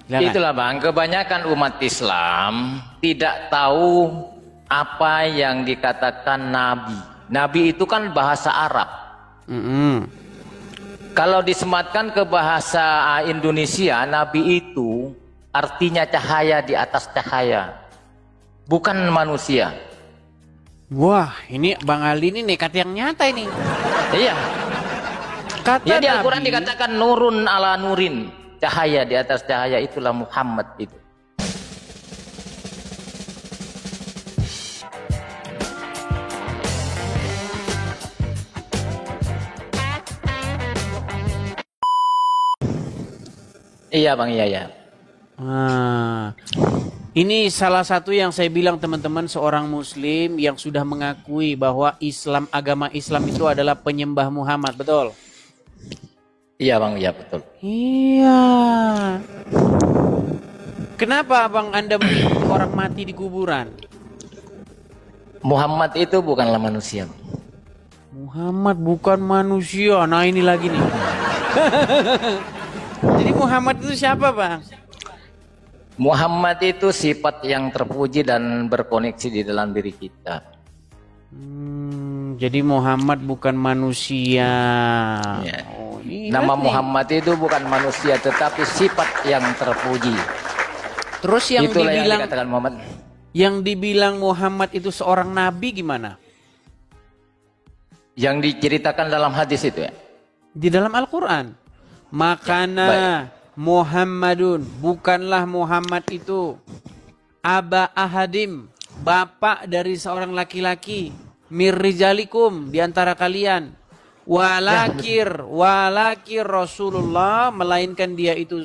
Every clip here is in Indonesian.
Silakan. Itulah Bang, kebanyakan umat Islam tidak tahu apa yang dikatakan Nabi. Nabi itu kan bahasa Arab. Kalau disematkan ke bahasa Indonesia, Nabi itu artinya cahaya di atas cahaya, bukan manusia. Wah, ini Bang Ali ini nekat yang nyata ini. Iya. Kata Ya di Nabi, Al-Quran dikatakan nurun ala nurin, cahaya di atas cahaya, itulah Muhammad itu. Iya Bang, iya ya. Ini salah satu yang saya bilang teman-teman, seorang muslim yang sudah mengakui bahwa Islam, agama Islam itu adalah penyembah Muhammad, betul? Iya Bang, iya betul. Iya. Kenapa Bang Anda mengikuti orang mati di kuburan? Muhammad itu bukanlah manusia. Muhammad bukan manusia. Nah ini lagi nih. Jadi Muhammad itu siapa Bang? Muhammad itu sifat yang terpuji dan berkoneksi di dalam diri kita. Jadi Muhammad bukan manusia. Ya. Oh, Nama Muhammad itu bukan manusia tetapi sifat yang terpuji. Terus yang itulah dibilang, yang dikatakan Muhammad. Yang dibilang Muhammad itu seorang nabi gimana? Yang diceritakan dalam hadis itu ya? Di dalam Al-Quran. Makana Muhammadun, bukanlah Muhammad itu aba ahadim, bapak dari seorang laki-laki, mirrijalikum, di antara kalian, walakir Rasulullah, melainkan dia itu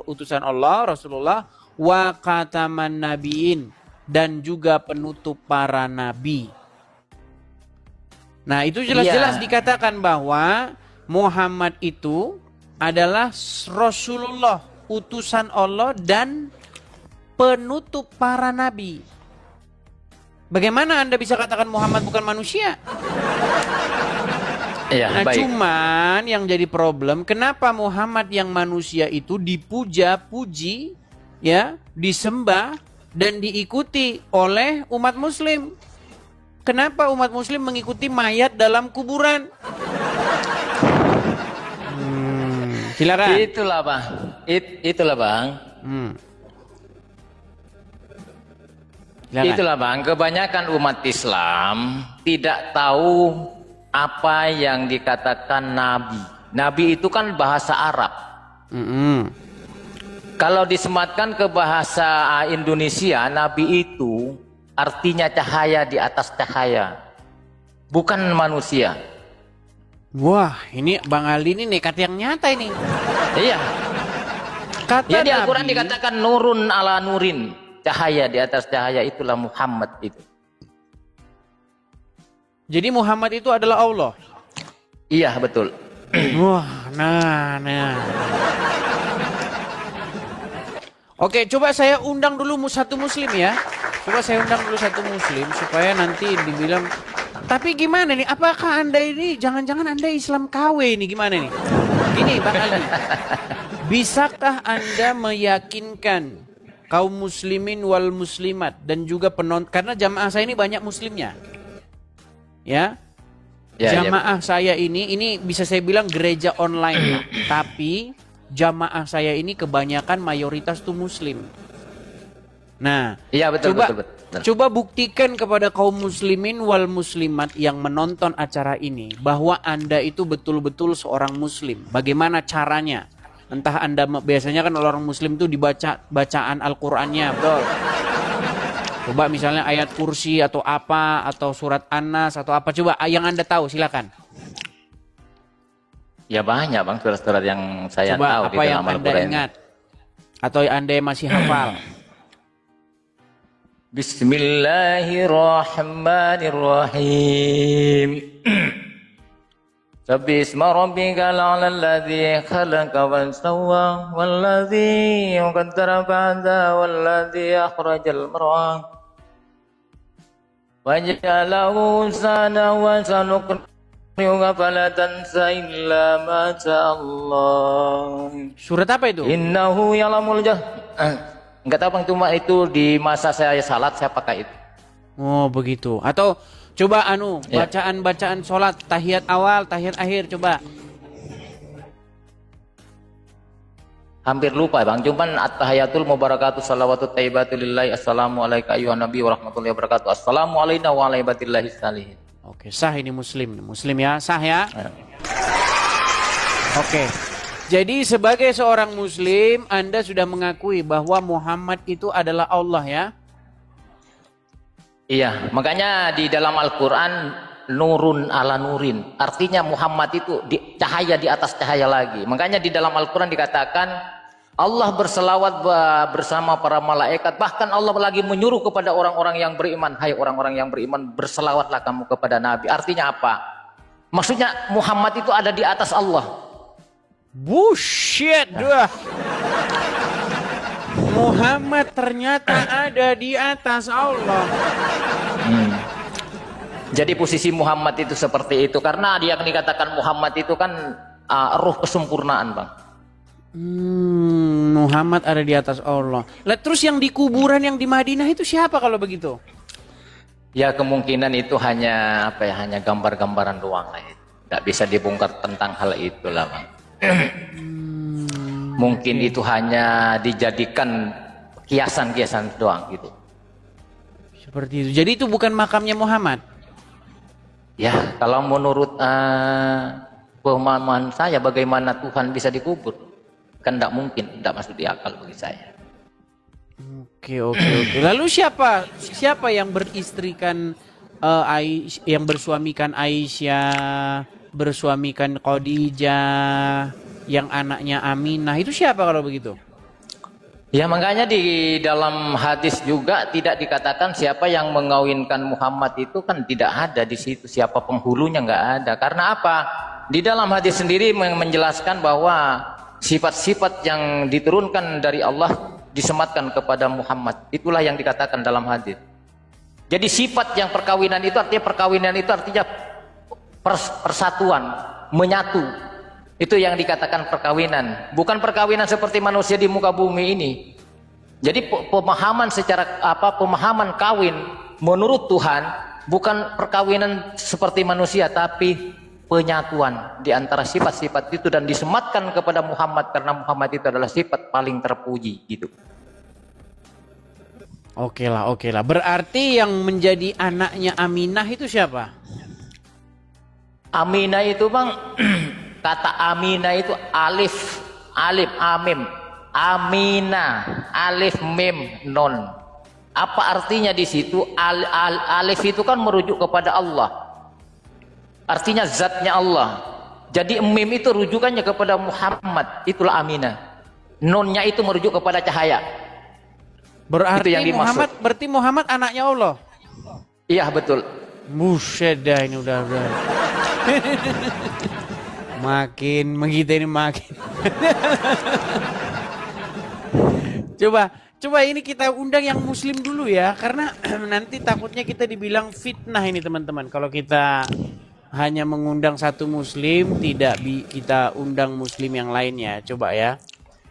utusan Allah, Rasulullah, wa khataman nabiin, dan juga penutup para nabi. Nah itu jelas-jelas dikatakan bahwa Muhammad itu adalah Rasulullah, utusan Allah dan penutup para nabi. Bagaimana Anda bisa katakan Muhammad bukan manusia? Ya, nah baik. Cuman yang jadi problem, kenapa Muhammad yang manusia itu dipuja-puji, ya, disembah dan diikuti oleh umat muslim? Kenapa umat muslim mengikuti mayat dalam kuburan? Silakan. Itulah Bang. Itulah Bang. Itulah Bang, kebanyakan umat Islam tidak tahu apa yang dikatakan Nabi. Nabi itu kan bahasa Arab. Kalau disematkan ke bahasa Indonesia, Nabi itu artinya cahaya di atas cahaya, bukan manusia. Wah, ini Bang Ali ini nekat yang nyata ini. Iya. Kata ya di Al-Quran Nabi, dikatakan nurun ala nurin, cahaya di atas cahaya, itulah Muhammad itu. Jadi Muhammad itu adalah Allah. Iya, betul. Wah, nah. Oke, coba saya undang dulu satu muslim ya. Coba saya undang dulu satu muslim supaya nanti dibilang, tapi gimana nih? Apakah Anda ini jangan-jangan Anda Islam KW ini gimana nih? Gini Bang Ali. Bisakah Anda meyakinkan kaum muslimin wal muslimat dan juga penonton, karena jamaah saya ini banyak muslimnya. Ya. Jamaah saya ini bisa saya bilang gereja online, tapi jamaah saya ini kebanyakan mayoritas tuh muslim. Nah, iya betul, betul. Coba buktikan kepada kaum muslimin wal muslimat yang menonton acara ini bahwa Anda itu betul-betul seorang muslim. Bagaimana caranya? Entah Anda, biasanya kan orang muslim itu dibaca bacaan Al-Qur'annya, betul. Coba misalnya ayat kursi atau apa, atau surat An-Nas atau apa, coba yang Anda tahu silakan. Ya banyak Bang surat-surat yang saya coba, tahu apa di dalam yang Anda ingat atau Anda masih hafal. Bismillahirrahmanirrahim. Sabbi isma rabbikal a'la alladzi khalaqa wa sawwa walladzi qaddara fahada walladzi akhrajal mar'a waja'alahu sana wa sanuqra fala tansa illa ma Allah. Surat apa itu? Innahu yalamul enggak tahu Bang, cuma itu di masa saya salat saya pakai itu. Oh begitu. Atau coba Ya. bacaan sholat, tahiyat awal, tahiyat akhir, coba. Hampir lupa Bang, cuman at-tahiyatul mubarakatuh salawatu thayyibatu lillahi assalamu alayka ayyuhan nabi wa rahmatullahi wabarakatuh. Assalamu alayna wa ala ibadillahis salihin. Oke, sah ini muslim. Muslim ya, sah ya. Oke. Jadi sebagai seorang muslim, Anda sudah mengakui bahwa Muhammad itu adalah Allah ya? Iya, makanya di dalam Al-Qur'an nurun ala nurin. Artinya Muhammad itu cahaya di atas cahaya lagi. Makanya di dalam Al-Qur'an dikatakan Allah berselawat bersama para malaikat. Bahkan Allah lagi menyuruh kepada orang-orang yang beriman, hai orang-orang yang beriman, berselawatlah kamu kepada Nabi. Artinya apa? Maksudnya Muhammad itu ada di atas Allah. Bullshit, dua. Muhammad ternyata ada di atas Allah. Jadi posisi Muhammad itu seperti itu karena dia dikatakan Muhammad itu kan ruh kesempurnaan, Bang. Muhammad ada di atas Allah. Lah terus yang di kuburan yang di Madinah itu siapa kalau begitu? Ya kemungkinan itu hanya apa ya, hanya gambar-gambaran doang lah. Tidak bisa dibongkar tentang hal itulah, Bang. Mungkin itu hanya dijadikan kiasan-kiasan doang gitu. Seperti itu. Jadi itu bukan makamnya Muhammad. Ya, kalau menurut pemahaman saya bagaimana Tuhan bisa dikubur? Kan tidak mungkin, tidak masuk di akal bagi saya. Oke. Lalu siapa yang beristrikan yang bersuamikan Aisyah, bersuamikan Khadijah, yang anaknya Aminah, itu siapa kalau begitu? Ya makanya di dalam hadis juga tidak dikatakan siapa yang mengawinkan Muhammad itu, kan tidak ada di situ, siapa penghulunya nggak ada. Karena apa? Di dalam hadis sendiri menjelaskan bahwa sifat-sifat yang diturunkan dari Allah disematkan kepada Muhammad. Itulah yang dikatakan dalam hadis. Jadi sifat yang perkawinan itu artinya persatuan, menyatu. Itu yang dikatakan perkawinan, bukan perkawinan seperti manusia di muka bumi ini. Jadi pemahaman pemahaman kawin menurut Tuhan bukan perkawinan seperti manusia, tapi penyatuan di antara sifat-sifat itu dan disematkan kepada Muhammad karena Muhammad itu adalah sifat paling terpuji gitu. Oke lah. Berarti yang menjadi anaknya Aminah itu siapa? Aminah itu, Bang, kata Aminah itu alif amim, Aminah alif mim non. Apa artinya di situ? Alif itu kan merujuk kepada Allah, artinya zatnya Allah. Jadi mim itu rujukannya kepada Muhammad, itulah Aminah. Nonnya itu merujuk kepada cahaya. Berarti itu yang dimaksud. Berarti Muhammad anaknya Allah. Iya betul. Buset dah ini udah. Makin Coba ini kita undang yang muslim dulu ya, karena nanti takutnya kita dibilang fitnah ini teman-teman. Kalau kita hanya mengundang satu muslim, tidak kita undang muslim yang lainnya. Coba ya.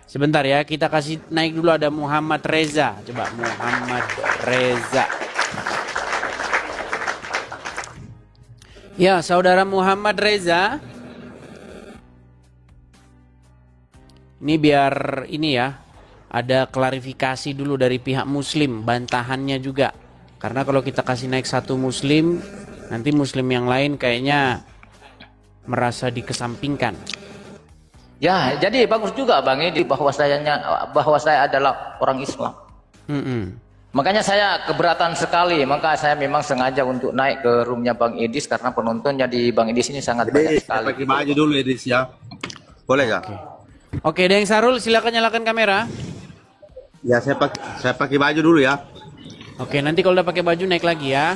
Sebentar ya, kita kasih naik dulu, ada Muhammad Reza. Coba Muhammad Reza. Ya, saudara Muhammad Reza. Ini biar ini ya, ada klarifikasi dulu dari pihak muslim, bantahannya juga. Karena kalau kita kasih naik satu muslim, nanti muslim yang lain kayaknya merasa dikesampingkan. Ya, jadi bagus juga Bang ini bahwa saya adalah orang Islam. Makanya saya keberatan sekali, maka saya memang sengaja untuk naik ke roomnya Bang Idris karena penontonnya di Bang Idris ini sangat banyak sekali. Saya pakai baju dulu Idris ya. Boleh nggak? Oke, Deng Sarul silakan nyalakan kamera. Ya saya pakai baju dulu ya. Oke, nanti kalau udah pakai baju naik lagi ya.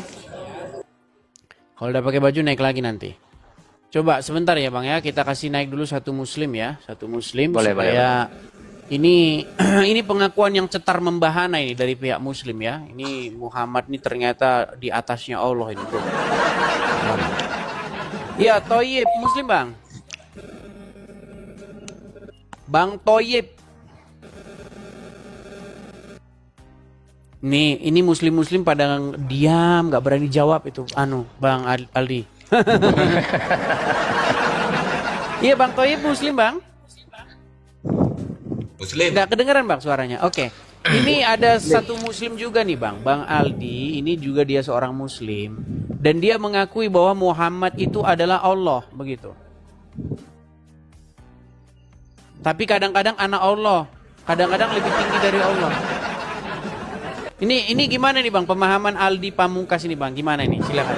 Kalau udah pakai baju naik lagi nanti. Coba sebentar ya Bang ya, kita kasih naik dulu satu muslim ya, satu muslim boleh, supaya ini pengakuan yang cetar membahana ini dari pihak muslim ya. Ini Muhammad ini ternyata di atasnya Allah ini bro. Iya, Toyib Muslim bang. Bang Toyib. Nih, ini Muslim pada diam, nggak berani jawab itu. Bang Aldi. Iya, Bang Toyib Muslim bang. Muslim. Nggak kedengeran bang suaranya. Oke. Ini ada satu Muslim juga nih bang. Bang Aldi, ini juga dia seorang Muslim. Dan dia mengakui bahwa Muhammad itu adalah Allah, begitu. Tapi kadang-kadang anak Allah, kadang-kadang lebih tinggi dari Allah. Ini gimana nih bang, pemahaman Aldi Pamungkas ini bang, gimana ini? Silakan.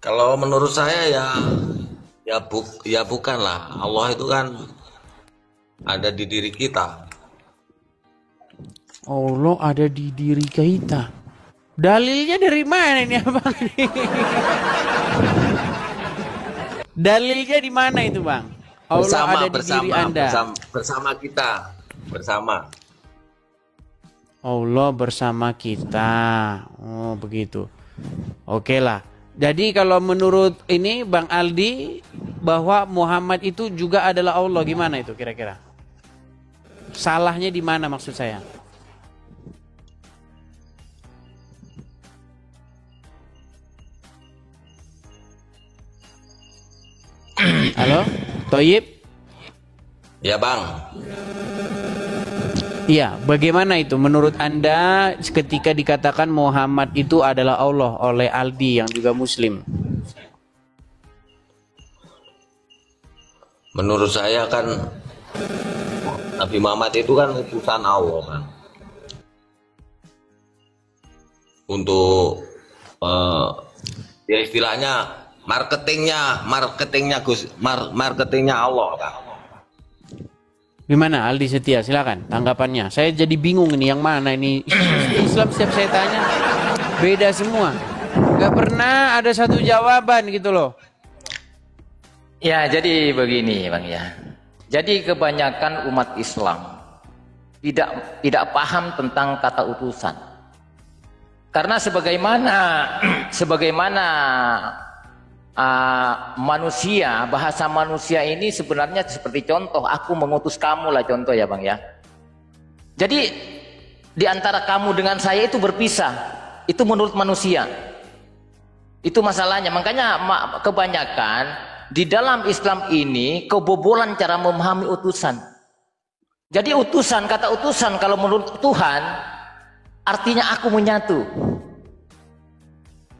Kalau menurut saya ya bukanlah. Allah itu kan ada di diri kita. Allah ada di diri kita. Dalilnya dari mana ini abang? Dalilnya di mana itu bang? Allah ada di diri Anda. Bersama kita. Bersama. Allah bersama kita. Oh begitu. Oke lah. Jadi kalau menurut ini Bang Aldi bahwa Muhammad itu juga adalah Allah, gimana itu kira-kira? Salahnya di mana maksud saya? Halo, Toyib? Ya bang. Iya, bagaimana itu menurut Anda ketika dikatakan Muhammad itu adalah Allah oleh Aldi yang juga Muslim? Menurut saya kan Nabi Muhammad itu kan utusan Allah kan. Untuk ya istilahnya marketingnya Allah kan. Gimana Aldi Setia, silakan tanggapannya. Saya jadi bingung ini yang mana ini. Islam setiap saya tanya beda semua. Gak pernah ada satu jawaban gitu loh. Ya, jadi begini Bang ya. Jadi kebanyakan umat Islam tidak paham tentang kata utusan. Karena sebagaimana manusia, bahasa manusia ini sebenarnya seperti contoh, aku mengutus kamu lah contoh ya Bang ya. Jadi di antara kamu dengan saya itu berpisah. Itu menurut manusia. Itu masalahnya. Makanya kebanyakan di dalam Islam ini kebobolan cara memahami utusan. Jadi kata utusan kalau menurut Tuhan artinya aku menyatu,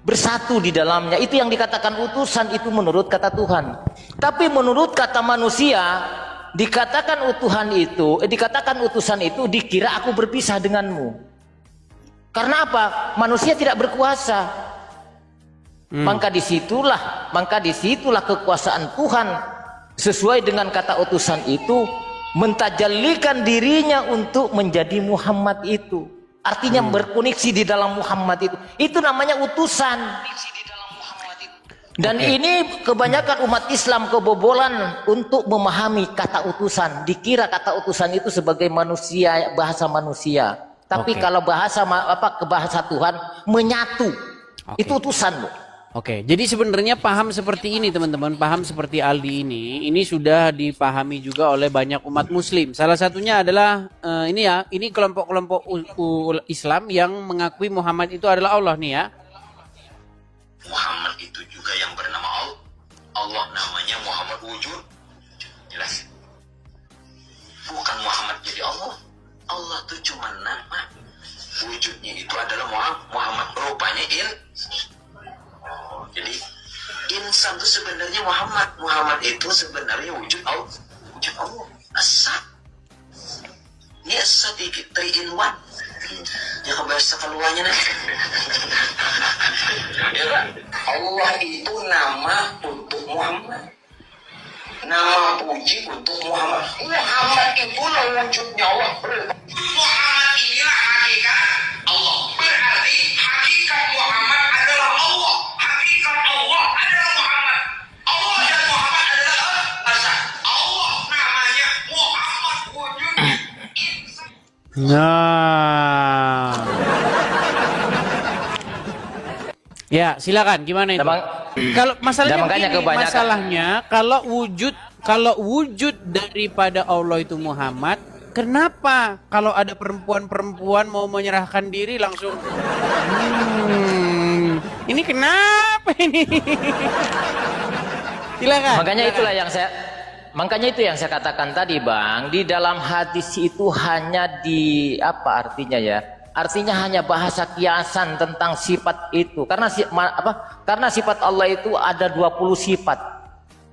bersatu di dalamnya. Itu yang dikatakan utusan itu menurut kata Tuhan. Tapi menurut kata manusia dikatakan utusan itu dikira aku berpisah denganmu. Karena apa? Manusia tidak berkuasa. Maka disitulah kekuasaan Tuhan sesuai dengan kata utusan itu mentajallikan dirinya untuk menjadi Muhammad itu. Artinya berkoneksi di dalam Muhammad itu. Itu namanya utusan. Dan ini kebanyakan umat Islam kebobolan untuk memahami kata utusan. Dikira kata utusan itu sebagai manusia, bahasa manusia. Tapi kalau bahasa Tuhan menyatu. Itu utusan, Bu. Oke, jadi sebenarnya paham seperti ini teman-teman, paham seperti Aldi ini sudah dipahami juga oleh banyak umat Muslim. Salah satunya adalah ini kelompok-kelompok Islam yang mengakui Muhammad itu adalah Allah nih ya. Muhammad itu juga yang bernama Allah. Allah namanya Muhammad wujud. Jelas. Bukan Muhammad jadi Allah. Allah itu cuma nama. Wujudnya itu adalah Muhammad. Rupanya jadi insan itu sebenarnya Muhammad. Muhammad itu sebenarnya wujud Allah. Wujud Allah. Asad. Ini sedikit 3 in 1. Ya bahasa keluarnya nih. Allah itu nama untuk Muhammad. Nama puji untuk Muhammad. Muhammad itulah wujudnya Allah. Muhammad inilah hakikat Allah. Berarti hakikat Muhammad adalah Allah. Hakikat Allah adalah Muhammad. Allah dan Muhammad adalah asal. Allah namanya Muhammad wujudnya. Nah, Ya, silakan. Gimana itu? Kalau masalahnya makanya begini, kebanyakan- masalahnya kalau wujud daripada Allah itu Muhammad, kenapa kalau ada perempuan-perempuan mau menyerahkan diri langsung ini kenapa ini? Silakan. Makanya itu yang saya katakan tadi, Bang, di dalam hadis itu hanya apa artinya ya? Artinya hanya bahasa kiasan tentang sifat itu. Karena sifat Allah itu ada 20 sifat.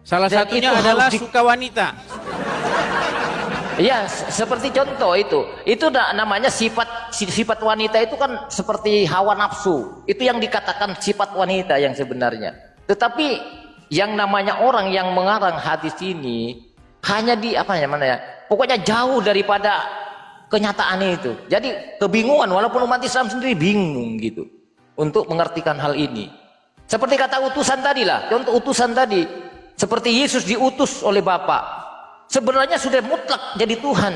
Salah Dan satunya itu adalah harus suka wanita. Ya, seperti contoh itu. Itu namanya sifat wanita itu kan seperti hawa nafsu. Itu yang dikatakan sifat wanita yang sebenarnya. Tetapi yang namanya orang yang mengarang hadis ini hanya pokoknya jauh daripada kenyataan itu. Jadi kebingungan, walaupun umat Islam sendiri bingung gitu untuk mengertikan hal ini. Seperti kata utusan tadi lah, contoh utusan tadi. Seperti Yesus diutus oleh Bapa. Sebenarnya sudah mutlak jadi Tuhan.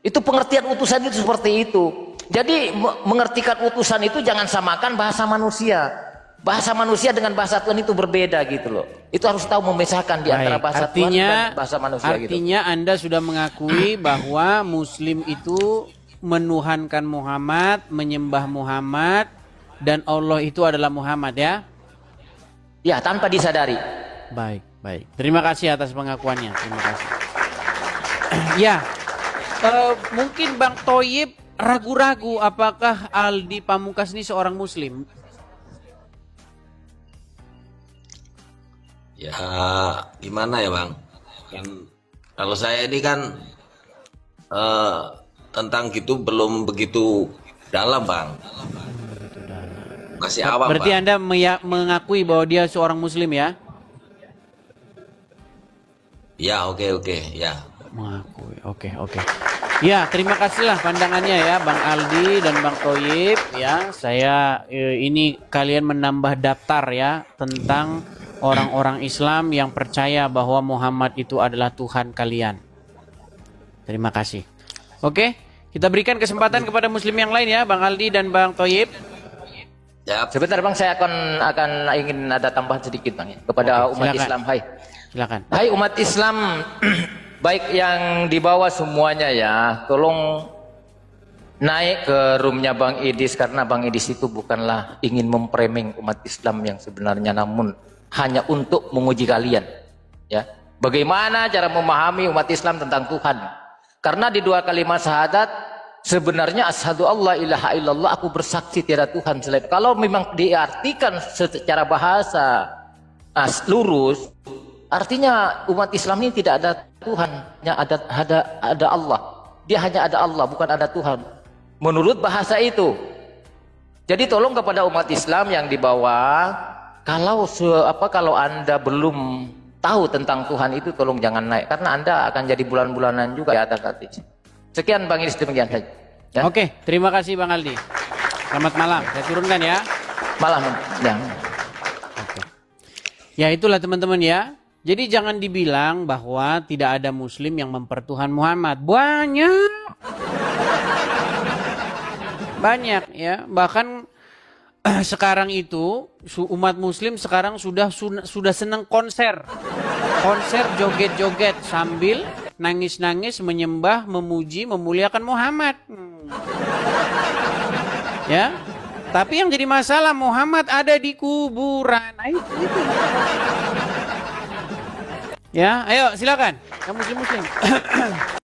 Itu pengertian utusan itu seperti itu. Jadi mengertikan utusan itu jangan samakan bahasa manusia. Bahasa manusia dengan bahasa Tuhan itu berbeda gitu loh. Itu harus tahu memisahkan di antara bahasa Tuhan dan bahasa manusia gitu. Artinya Anda sudah mengakui bahwa Muslim itu menuhankan Muhammad, menyembah Muhammad, dan Allah itu adalah Muhammad ya? Ya, tanpa disadari. Baik. Terima kasih atas pengakuannya. Terima kasih. Ya, mungkin Bang Thoyib ragu-ragu apakah Aldi Pamungkas ini seorang Muslim? Ya gimana ya Bang? Kan kalau saya ini kan tentang gitu belum begitu dalam Bang. Masih awam. Berarti Bang. Anda mengakui bahwa dia seorang Muslim ya? Ya oke ya. Mengakui, oke. Ya, terima kasihlah pandangannya ya Bang Aldi dan Bang Thoyib ya. Saya ini kalian menambah daftar ya tentang orang-orang Islam yang percaya bahwa Muhammad itu adalah Tuhan kalian. Terima kasih. Oke, kita berikan kesempatan kepada Muslim yang lain ya, Bang Aldi dan Bang Thoyib. Ya. Sebentar Bang, saya akan ingin ada tambahan sedikit Bang ya, kepada umat silakan. Islam. Silakan. Hai umat Islam, baik yang di bawah semuanya ya, tolong naik ke roomnya Bang Idis, karena Bang Idis itu bukanlah ingin memframing umat Islam yang sebenarnya, namun hanya untuk menguji kalian ya. Bagaimana cara memahami umat Islam tentang Tuhan? Karena di 2 kalimat syahadat sebenarnya asyhadu alla ilaha illallah, aku bersaksi tiada Tuhan selain. Kalau memang diartikan secara bahasa lurus, artinya umat Islam ini tidak ada Tuhan, hanya ada Allah. Dia hanya ada Allah, bukan ada Tuhan. Menurut bahasa itu. Jadi tolong kepada umat Islam yang di bawah, kalau Anda belum tahu tentang Tuhan itu, tolong jangan naik, karena Anda akan jadi bulan-bulanan juga di atas hati. Sekian Bang Idris, demikian saja. Ya? Oke, terima kasih Bang Aldi. Selamat malam. Saya turunkan ya. Malam. Ya. Oke. Ya itulah teman-teman ya. Jadi jangan dibilang bahwa tidak ada Muslim yang mempertuhan Muhammad. Banyak ya. Bahkan sekarang itu umat Muslim sekarang sudah senang konser joget-joget sambil nangis-nangis menyembah, memuji, memuliakan Muhammad. Ya. Tapi yang jadi masalah Muhammad ada di kuburan. Ayo, gitu. Ya, ayo silakan. Yang muslim-muslim.